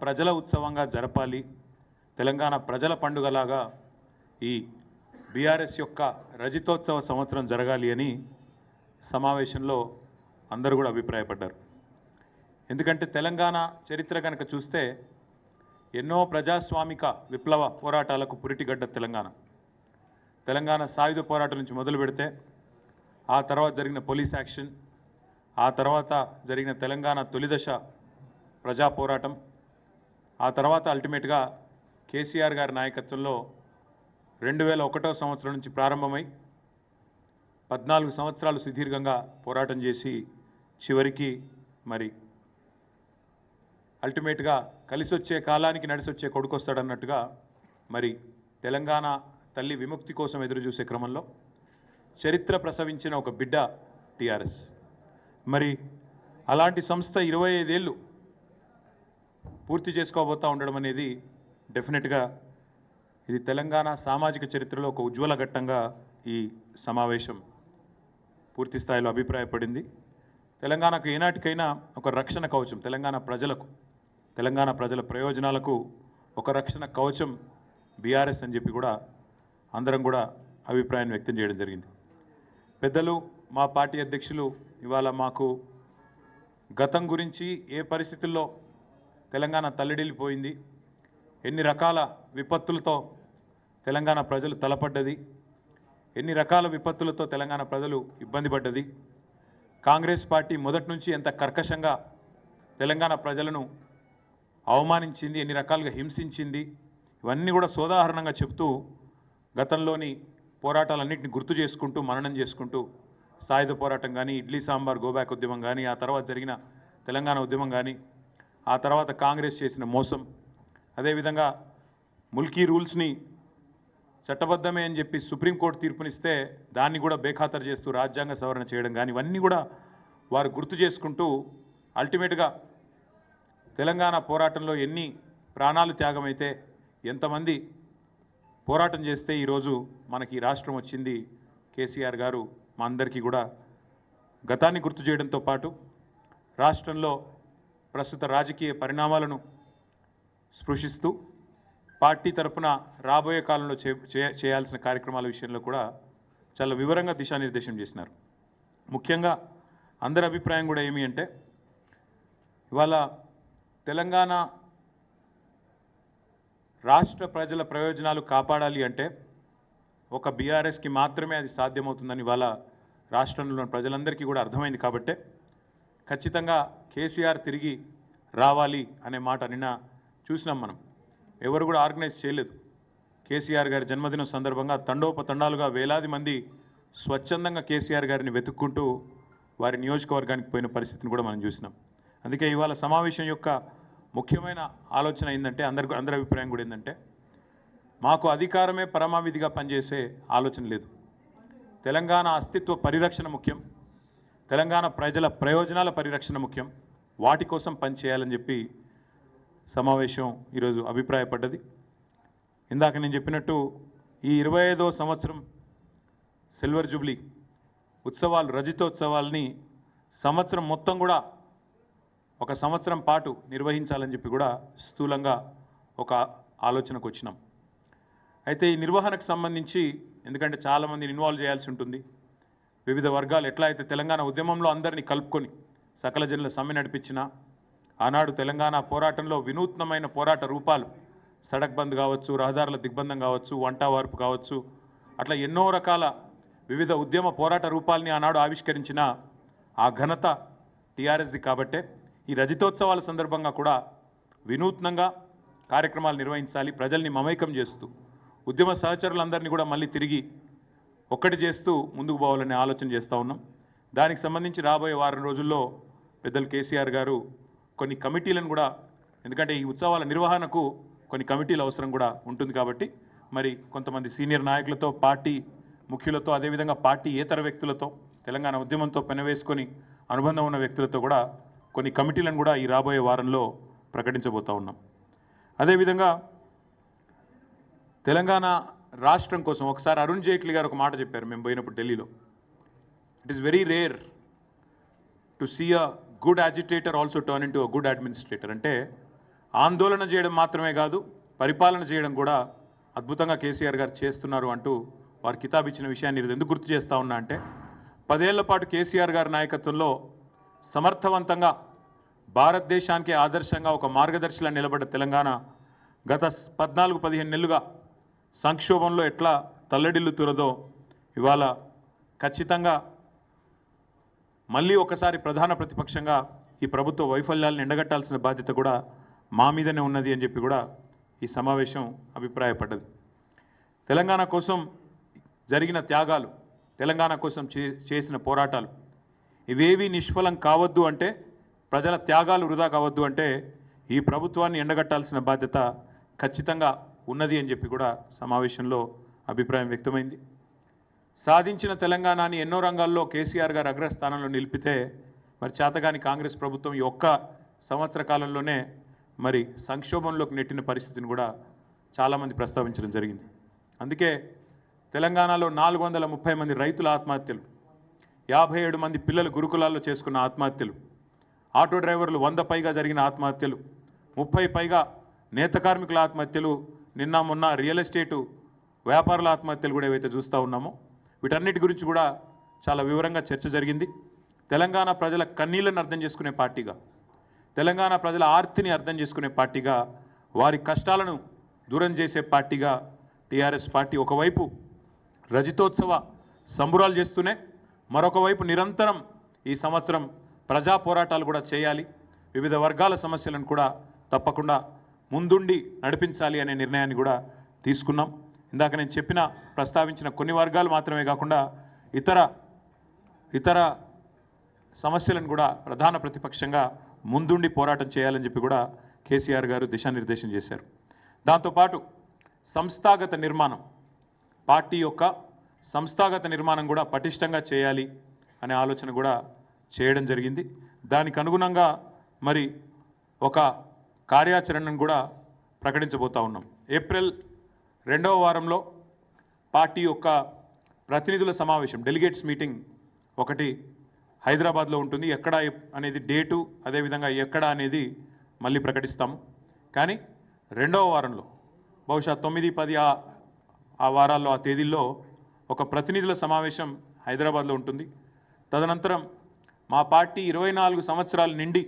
ప్రజల ఉత్సవంగా జరపాలి, తెలంగాణ ప్రజల పండుగలాగా ఈ బీఆర్ఎస్ యొక్క రజతోత్సవ సంవత్సరం జరగాలి అని సమావేశంలో అందరూ కూడా అభిప్రాయపడ్డారు. ఎందుకంటే తెలంగాణ చరిత్ర కనుక చూస్తే ఎన్నో ప్రజాస్వామిక విప్లవ పోరాటాలకు పురిటిగడ్డ తెలంగాణ సాయుధ పోరాటం నుంచి మొదలు పెడితే ఆ తర్వాత జరిగిన పోలీస్ యాక్షన్, ఆ తర్వాత జరిగిన తెలంగాణ తొలిదశ ప్రజా పోరాటం, ఆ తర్వాత అల్టిమేట్గా కేసీఆర్ గారి నాయకత్వంలో 2001వ సంవత్సరం నుంచి ప్రారంభమై 14 సంవత్సరాలు సుదీర్ఘంగా పోరాటం చేసి చివరికి మరి అల్టిమేట్గా కలిసొచ్చే కాలానికి నడిసొచ్చే కొడుకొస్తాడన్నట్టుగా మరి తెలంగాణ తల్లి విముక్తి కోసం ఎదురు చూసే క్రమంలో చరిత్ర ప్రసవించిన ఒక బిడ్డ టీఆర్ఎస్. మరి అలాంటి సంస్థ 25 ఏళ్ళు పూర్తి చేసుకోబోతూ ఉండడం అనేది డెఫినెట్గా ఇది తెలంగాణ సామాజిక చరిత్రలో ఒక ఉజ్వల ఘట్టంగా ఈ సమావేశం పూర్తి స్థాయిలో అభిప్రాయపడింది. తెలంగాణకు ఏనాటికైనా ఒక రక్షణ కవచం, తెలంగాణ ప్రజల ప్రయోజనాలకు ఒక రక్షణ కవచం బీఆర్ఎస్ అని చెప్పి కూడా అందరం కూడా అభిప్రాయాన్ని వ్యక్తం చేయడం జరిగింది. పెద్దలు మా పార్టీ అధ్యక్షులు ఇవాళ మాకు గతం గురించి, ఏ పరిస్థితుల్లో తెలంగాణ తల్లడిల్లిపోయింది, ఎన్ని రకాల విపత్తులతో తెలంగాణ ప్రజలు తలపడ్డది, ఎన్ని రకాల విపత్తులతో తెలంగాణ ప్రజలు ఇబ్బంది పడ్డది, కాంగ్రెస్ పార్టీ మొదటి నుంచి ఎంత కర్కశంగా తెలంగాణ ప్రజలను అవమానించింది, ఎన్ని రకాలుగా హింసించింది, ఇవన్నీ కూడా సోదాహరణంగా చెప్తూ గతంలోని పోరాటాలన్నింటినీ గుర్తు చేసుకుంటూ మననం చేసుకుంటూ సాయుధ పోరాటం కానీ, ఇడ్లీ సాంబార్ గోబ్యాక్ ఉద్యమం కానీ, ఆ తర్వాత జరిగిన తెలంగాణ ఉద్యమం కానీ, ఆ తర్వాత కాంగ్రెస్ చేసిన మోసం, అదేవిధంగా ముల్కీ రూల్స్ని చట్టబద్ధమే అని చెప్పి సుప్రీంకోర్టు తీర్పునిస్తే దాన్ని కూడా బేఖాతరు చేస్తూ రాజ్యాంగ సవరణ చేయడం కానీ, ఇవన్నీ కూడా వారు గుర్తు చేసుకుంటూ అల్టిమేట్గా తెలంగాణ పోరాటంలో ఎన్ని ప్రాణాలు త్యాగమైతే, ఎంతమంది పోరాటం చేస్తే ఈరోజు మనకి రాష్ట్రం వచ్చింది. కేసీఆర్ గారు మా అందరికీ కూడా గతాన్ని గుర్తు చేయడంతో పాటు రాష్ట్రంలో ప్రస్తుత రాజకీయ పరిణామాలను స్పృశిస్తూ పార్టీ తరఫున రాబోయే కాలంలో చేయాల్సిన కార్యక్రమాల విషయంలో కూడా చాలా వివరంగా దిశానిర్దేశం చేసినారు. ముఖ్యంగా అందరి అభిప్రాయం కూడా ఏమి అంటే, ఇవాళ తెలంగాణ రాష్ట్ర ప్రజల ప్రయోజనాలు కాపాడాలి అంటే ఒక బీఆర్ఎస్కి మాత్రమే అది సాధ్యమవుతుందని ఇవాళ రాష్ట్రంలోని ప్రజలందరికీ కూడా అర్థమైంది. కాబట్టే ఖచ్చితంగా కేసీఆర్ తిరిగి రావాలి అనే మాట నిన్న చూసినాం. మనం ఎవరు కూడా ఆర్గనైజ్ చేయలేదు. కేసీఆర్ గారి జన్మదినం సందర్భంగా తండోపతండాలుగా వేలాది మంది స్వచ్ఛందంగా కేసీఆర్ గారిని వెతుక్కుంటూ వారి నియోజకవర్గానికి పోయిన పరిస్థితిని కూడా మనం చూసినాం. అందుకే ఇవాళ సమావేశం యొక్క ముఖ్యమైన ఆలోచన ఏంటంటే, అందరి అభిప్రాయం కూడా ఏంటంటే, మాకు అధికారమే పరమావిధిగా పనిచేసే ఆలోచన లేదు. తెలంగాణ అస్తిత్వ పరిరక్షణ ముఖ్యం, తెలంగాణ ప్రజల ప్రయోజనాల పరిరక్షణ ముఖ్యం, వాటి కోసం పనిచేయాలని చెప్పి సమావేశం ఈరోజు అభిప్రాయపడ్డది. ఇందాక నేను చెప్పినట్టు ఈ 25వ సంవత్సరం సిల్వర్ జూబ్లీ ఉత్సవాలు, రజతోత్సవాల్ని సంవత్సరం మొత్తం కూడా ఒక సంవత్సరం పాటు నిర్వహించాలని చెప్పి కూడా స్థూలంగా ఒక ఆలోచనకు వచ్చినాం. అయితే ఈ నిర్వహణకు సంబంధించి, ఎందుకంటే చాలామందిని ఇన్వాల్వ్ చేయాల్సి ఉంటుంది, వివిధ వర్గాలు ఎట్లా అయితే తెలంగాణ ఉద్యమంలో అందరినీ కలుపుకొని సకల జనుల సమ్మె నడిపించిన, ఆనాడు తెలంగాణ పోరాటంలో వినూత్నమైన పోరాట రూపాలు, సడక్ బంద్ కావచ్చు, రహదారుల దిగ్బంధం కావచ్చు, వంట వార్పు కావచ్చు, అట్లా ఎన్నో రకాల వివిధ ఉద్యమ పోరాట రూపాలని ఆనాడు ఆవిష్కరించిన ఆ ఘనత టీఆర్ఎస్ది. కాబట్టే ఈ రజతోత్సవాల సందర్భంగా కూడా వినూత్నంగా కార్యక్రమాలు నిర్వహించాలి, ప్రజల్ని మమైకం చేస్తూ ఉద్యమ సహచరులందరినీ కూడా మళ్ళీ తిరిగి ఒక్కటి చేస్తూ ముందుకు పోవాలనే ఆలోచన చేస్తూ ఉన్నాం. దానికి సంబంధించి రాబోయే వారం రోజుల్లో పెద్దలు కేసీఆర్ గారు కొన్ని కమిటీలను కూడా, ఎందుకంటే ఈ ఉత్సవాల నిర్వహణకు కొన్ని కమిటీల అవసరం కూడా ఉంటుంది కాబట్టి, మరి కొంతమంది సీనియర్ నాయకులతో, పార్టీ ముఖ్యులతో, అదేవిధంగా పార్టీ ఏతర వ్యక్తులతో, తెలంగాణ ఉద్యమంతో పెనవేసుకొని అనుబంధం ఉన్న వ్యక్తులతో కూడా కొన్ని కమిటీలను కూడా ఈ రాబోయే వారంలో ప్రకటించబోతూ ఉన్నాం. అదేవిధంగా తెలంగాణ రాష్ట్రం కోసం ఒకసారి అరుణ్ జైట్లీ గారు ఒక మాట చెప్పారు మేము పోయినప్పుడు ఢిల్లీలో. It is very rare to see a good agitator also turn into a good administrator. అంటే ఆందోళన చేయడం మాత్రమే కాదు, పరిపాలన చేయడం కూడా అద్భుతంగా కేసీఆర్ గారు చేస్తున్నారు అంటూ వారు కితాబ్ ఇచ్చిన విషయాన్ని ఎందుకు గుర్తు చేస్తూ ఉన్నా అంటే, 10 ఏళ్ల పాటు కేసీఆర్ గారి నాయకత్వంలో సమర్థవంతంగా భారతదేశానికి ఆదర్శంగా ఒక మార్గదర్శిలా నిలబడ్డ తెలంగాణ గత 14-15 నెలలుగా సంక్షోభంలో ఎట్లా తల్లడిల్లుతున్నదో ఇవాళ ఖచ్చితంగా మళ్ళీ ఒకసారి ప్రధాన ప్రతిపక్షంగా ఈ ప్రభుత్వ వైఫల్యాలను ఎండగట్టాల్సిన బాధ్యత కూడా మా మీదనే ఉన్నది అని చెప్పి కూడా ఈ సమావేశం అభిప్రాయపడ్డది. తెలంగాణ కోసం జరిగిన త్యాగాలు, తెలంగాణ కోసం చేసిన పోరాటాలు ఇవేవి నిష్ఫలం కావద్దు అంటే, ప్రజల త్యాగాలు వృధా కావద్దు అంటే ఈ ప్రభుత్వాన్ని ఎండగట్టాల్సిన బాధ్యత ఖచ్చితంగా ఉన్నది అని చెప్పి కూడా సమావేశంలో అభిప్రాయం వ్యక్తమైంది. సాధించిన తెలంగాణని ఎన్నో రంగాల్లో కేసీఆర్ గారు అగ్రస్థానంలో నిలిపితే మరి చేతగాని కాంగ్రెస్ ప్రభుత్వం ఈ ఒక్క సంవత్సర కాలంలోనే మరి సంక్షోభంలోకి నెట్టిన పరిస్థితిని కూడా చాలామంది ప్రస్తావించడం జరిగింది. అందుకే తెలంగాణలో 430 మంది రైతుల ఆత్మహత్యలు, 57 మంది పిల్లలు గురుకులాల్లో చేసుకున్న ఆత్మహత్యలు, ఆటో డ్రైవర్లు 100 పైగా జరిగిన ఆత్మహత్యలు, 30 పైగా నేత కార్మికుల ఆత్మహత్యలు, నిన్న మొన్న రియల్ ఎస్టేటు వ్యాపారుల ఆత్మహత్యలు కూడా ఏవైతే చూస్తూ ఉన్నామో వీటన్నిటి గురించి కూడా చాలా వివరంగా చర్చ జరిగింది. తెలంగాణ ప్రజల కన్నీళ్లను అర్థం చేసుకునే పార్టీగా, తెలంగాణ ప్రజల ఆర్తిని అర్థం చేసుకునే పార్టీగా, వారి కష్టాలను దూరం చేసే పార్టీగా టీఆర్ఎస్ పార్టీ ఒకవైపు రజతోత్సవ సంబురాలు చేస్తూనే మరొక వైపు నిరంతరం ఈ సంవత్సరం ప్రజా పోరాటాలు కూడా చేయాలి, వివిధ వర్గాల సమస్యలను కూడా తప్పకుండా ముందుండి నడిపించాలి అనే నిర్ణయాన్ని కూడా తీసుకున్నాం. ఇందాక నేను ప్రస్తావించిన కొన్ని వర్గాలు మాత్రమే కాకుండా ఇతర సమస్యలను కూడా ప్రధాన ప్రతిపక్షంగా ముందుండి పోరాటం చేయాలని చెప్పి కూడా కేసీఆర్ గారు దిశానిర్దేశం చేశారు. దాంతోపాటు సంస్థాగత నిర్మాణం, పార్టీ యొక్క సంస్థాగత నిర్మాణం కూడా పటిష్టంగా చేయాలి అనే ఆలోచన కూడా చేయడం జరిగింది. దానికి అనుగుణంగా మరి ఒక కార్యాచరణను కూడా ప్రకటించబోతా ఉన్నాం. ఏప్రిల్ 2వ వారంలో పార్టీ యొక్క ప్రతినిధుల సమావేశం, డెలిగేట్స్ మీటింగ్ ఒకటి హైదరాబాద్లో ఉంటుంది. ఎక్కడ అనేది డేటు, అదేవిధంగా ఎక్కడ అనేది మళ్ళీ ప్రకటిస్తాము. కానీ 2వ వారంలో బహుశా 9, 10 ఆ వారాల్లో, ఆ తేదీల్లో ఒక ప్రతినిధుల సమావేశం హైదరాబాద్లో ఉంటుంది. తదనంతరం మా పార్టీ 24 సంవత్సరాలు నిండి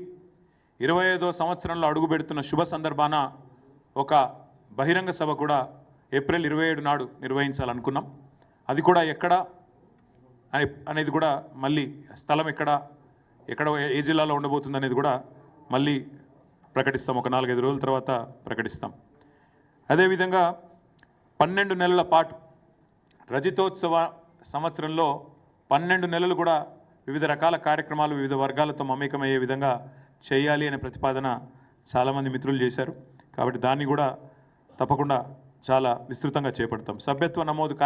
25వ సంవత్సరంలో అడుగుపెడుతున్న శుభ సందర్భాన ఒక బహిరంగ సభ కూడా ఏప్రిల్ 27 నాడు నిర్వహించాలనుకున్నాం. అది కూడా ఎక్కడ అనేది కూడా మళ్ళీ స్థలం ఎక్కడ ఏ జిల్లాలో ఉండబోతుంది అనేది కూడా మళ్ళీ ప్రకటిస్తాం. ఒక 4-5 రోజుల తర్వాత ప్రకటిస్తాం. అదేవిధంగా 12 నెలల పాటు రజతోత్సవ సంవత్సరంలో 12 నెలలు కూడా వివిధ రకాల కార్యక్రమాలు వివిధ వర్గాలతో మమేకమయ్యే విధంగా చేయాలి అనే ప్రతిపాదన చాలామంది మిత్రులు చేశారు. కాబట్టి దాన్ని కూడా తప్పకుండా చాలా విస్తృతంగా చేపడతాం. సభ్యత్వ నమోదు కార్యక్రమం